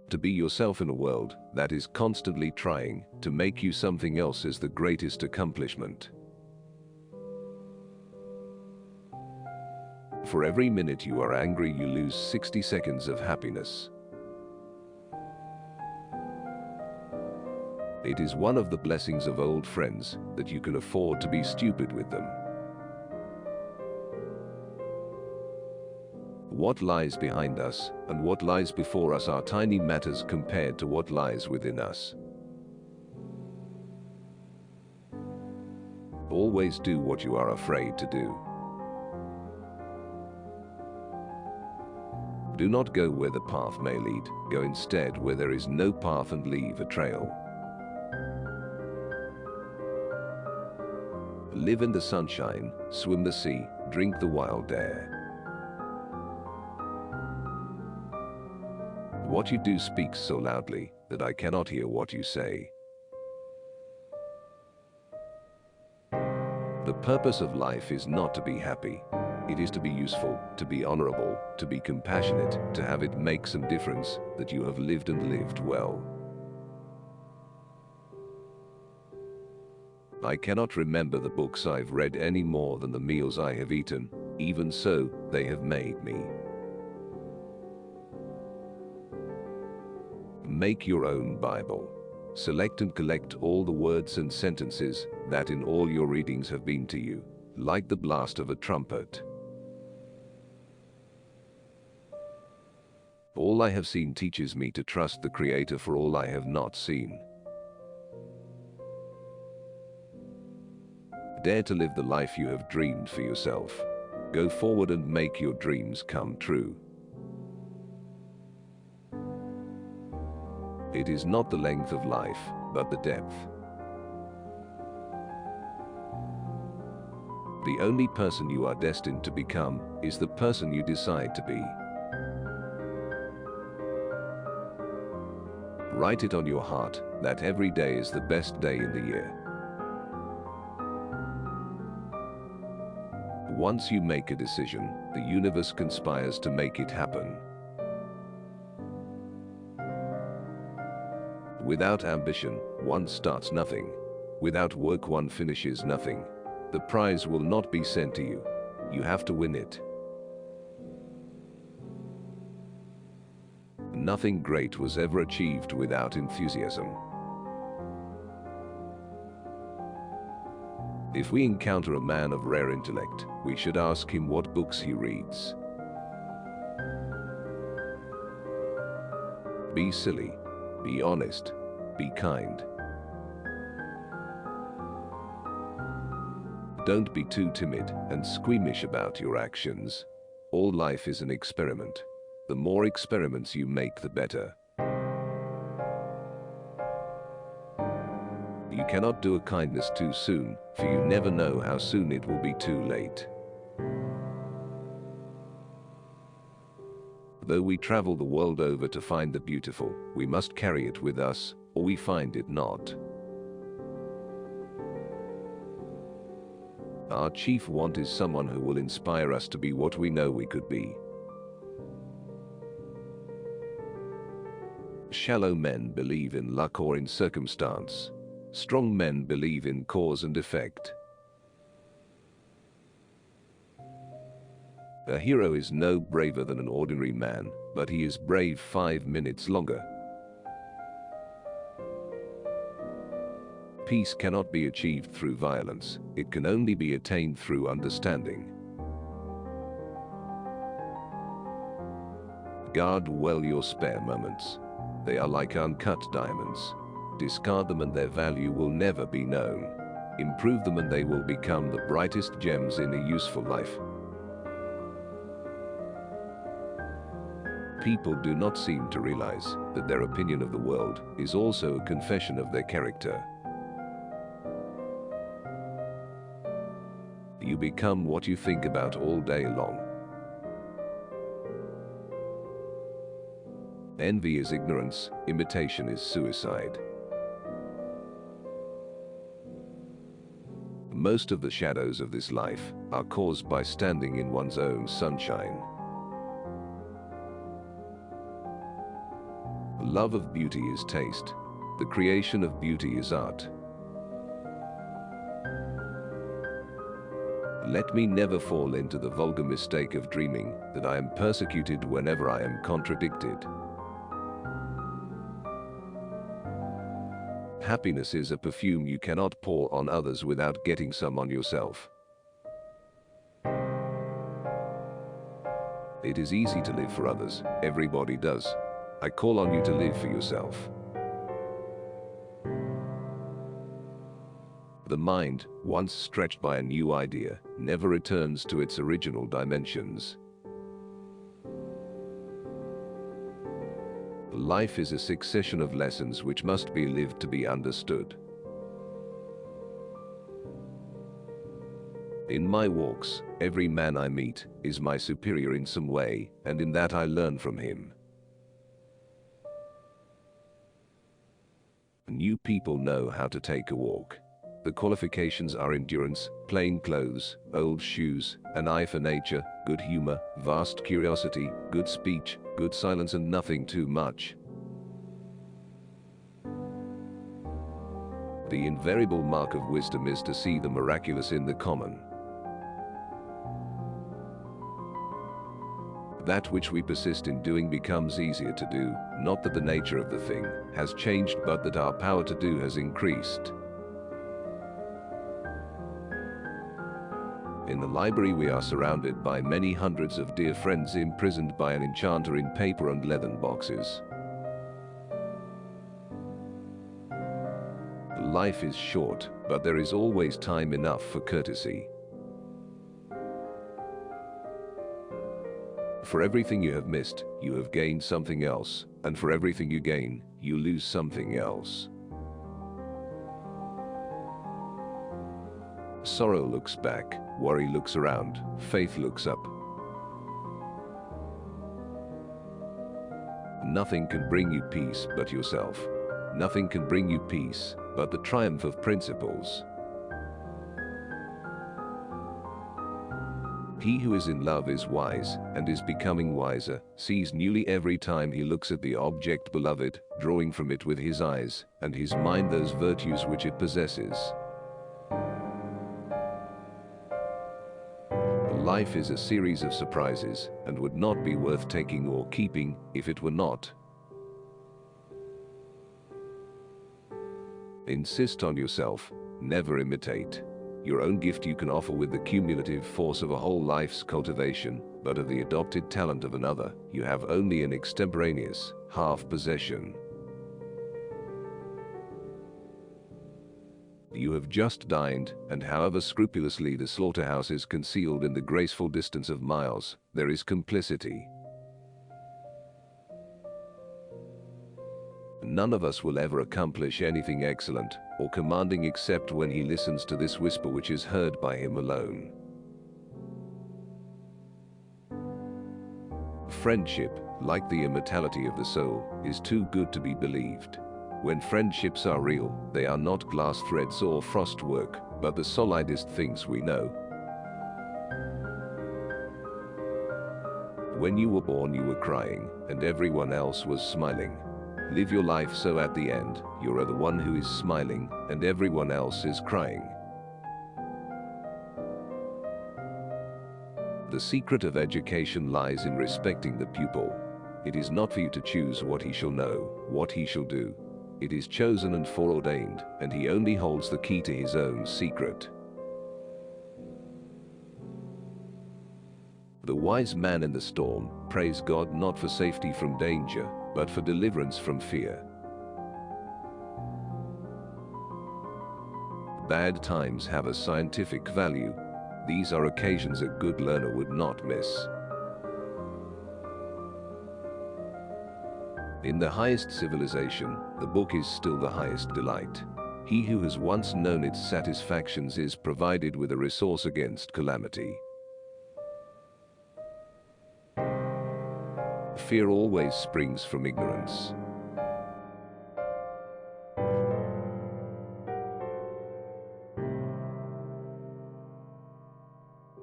To be yourself in a world that is constantly trying to make you something else is the greatest accomplishment. For every minute you are angry, you lose 60 seconds of happiness. It is one of the blessings of old friends that you can afford to be stupid with them. What lies behind us and what lies before us are tiny matters compared to what lies within us. Always do what you are afraid to do. Do not go where the path may lead. Go instead where there is no path and leave a trail. Live in the sunshine, swim the sea, drink the wild air. What you do speaks so loudly that I cannot hear what you say. The purpose of life is not to be happy. It is to be useful, to be honorable, to be compassionate, to have it make some difference, that you have lived and lived well. I cannot remember the books I've read any more than the meals I have eaten. Even so, they have made me. Make your own Bible. Select and collect all the words and sentences that in all your readings have been to you, like the blast of a trumpet. All I have seen teaches me to trust the Creator for all I have not seen. Dare to live the life you have dreamed for yourself. Go forward and make your dreams come true. It is not the length of life, but the depth. The only person you are destined to become is the person you decide to be. Write it on your heart that every day is the best day in the year. Once you make a decision, the universe conspires to make it happen. Without ambition, one starts nothing. Without work, one finishes nothing. The prize will not be sent to you. You have to win it. Nothing great was ever achieved without enthusiasm. If we encounter a man of rare intellect, we should ask him what books he reads. Be silly. Be honest. Be kind. Don't be too timid and squeamish about your actions. All life is an experiment. The more experiments you make, the better. You cannot do a kindness too soon, for you never know how soon it will be too late. Though we travel the world over to find the beautiful, we must carry it with us, or we find it not. Our chief want is someone who will inspire us to be what we know we could be. Shallow men believe in luck or in circumstance. Strong men believe in cause and effect. A hero is no braver than an ordinary man, but he is brave 5 minutes longer. Peace cannot be achieved through violence. It can only be attained through understanding. Guard well your spare moments. They are like uncut diamonds. Discard them and their value will never be known. Improve them and they will become the brightest gems in a useful life. People do not seem to realize that their opinion of the world is also a confession of their character. You become what you think about all day long. Envy is ignorance, imitation is suicide. Most of the shadows of this life are caused by standing in one's own sunshine. love of beauty is taste. The creation of beauty is art. Let me never fall into the vulgar mistake of dreaming that I am persecuted whenever I am contradicted. Happiness is a perfume you cannot pour on others without getting some on yourself. It is easy to live for others. Everybody does. I call on you to live for yourself. The mind, once stretched by a new idea, never returns to its original dimensions. Life is a succession of lessons which must be lived to be understood. In my walks, every man I meet is my superior in some way, and in that I learn from him. New people know how to take a walk. The qualifications are endurance, plain clothes, old shoes, an eye for nature, good humor, vast curiosity, good speech, good silence, and nothing too much. The invariable mark of wisdom is to see the miraculous in the common. That which we persist in doing becomes easier to do, not that the nature of the thing has changed, but that our power to do has increased. In the library we are surrounded by many hundreds of dear friends imprisoned by an enchanter in paper and leathern boxes. Life is short, but there is always time enough for courtesy. For everything you have missed, you have gained something else, and for everything you gain, you lose something else. Sorrow looks back, worry looks around, faith looks up. Nothing can bring you peace but yourself. Nothing can bring you peace but the triumph of principles. He who is in love is wise, and is becoming wiser, sees newly every time he looks at the object beloved, drawing from it with his eyes and his mind those virtues which it possesses. Life is a series of surprises, and would not be worth taking or keeping if it were not. Insist on yourself, never imitate. Your own gift you can offer with the cumulative force of a whole life's cultivation, but of the adopted talent of another, you have only an extemporaneous, half possession. You have just dined, and however scrupulously the slaughterhouse is concealed in the graceful distance of miles, there is complicity. None of us will ever accomplish anything excellent or commanding except when he listens to this whisper which is heard by him alone. Friendship, like the immortality of the soul, is too good to be believed. When friendships are real, they are not glass threads or frostwork, but the solidest things we know. When you were born, you were crying, and everyone else was smiling. Live your life so at the end, you are the one who is smiling, and everyone else is crying. The secret of education lies in respecting the pupil. It is not for you to choose what he shall know, what he shall do. It is chosen and foreordained, and he only holds the key to his own secret. The wise man in the storm prays God not for safety from danger, but for deliverance from fear. Bad times have a scientific value. These are occasions a good learner would not miss. In the highest civilization, the book is still the highest delight. He who has once known its satisfactions is provided with a resource against calamity. Fear always springs from ignorance.